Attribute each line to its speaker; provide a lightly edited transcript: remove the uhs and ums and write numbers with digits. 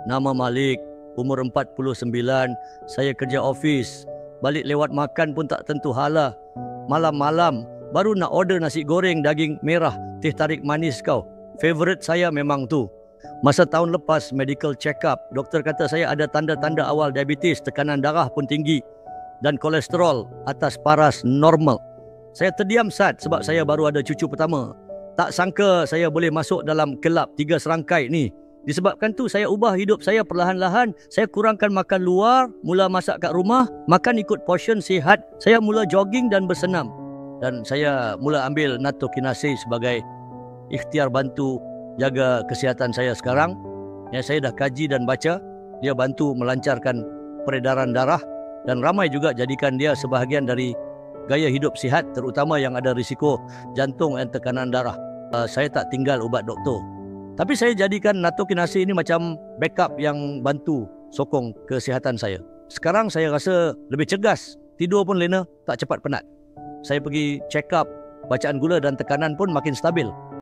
Speaker 1: Nama Malik, umur 49, saya kerja office. Balik lewat makan pun tak tentu hala. Malam-malam baru nak order nasi goreng daging merah, teh tarik manis kau. Favorite saya memang tu. Masa tahun lepas medical check up, doktor kata saya ada tanda-tanda awal diabetes, tekanan darah pun tinggi dan kolesterol atas paras normal. Saya terdiam sat sebab saya baru ada cucu pertama. Tak sangka saya boleh masuk dalam kelab 3 serangkai ni. Disebabkan tu saya ubah hidup saya perlahan-lahan. Saya kurangkan makan luar, mula masak kat rumah, makan ikut portion sihat. Saya mula jogging dan bersenam. Dan saya mula ambil Nattokinase sebagai ikhtiar bantu jaga kesihatan saya sekarang. Saya dah kaji dan baca. Dia bantu melancarkan peredaran darah dan ramai juga jadikan dia sebahagian dari gaya hidup sihat, terutama yang ada risiko jantung dan tekanan darah. Saya tak tinggal ubat doktor. Tapi saya jadikan Nattokinase ini macam backup yang bantu sokong kesihatan saya. Sekarang saya rasa lebih cergas, tidur pun lena, tak cepat penat. Saya pergi check up, bacaan gula dan tekanan pun makin stabil.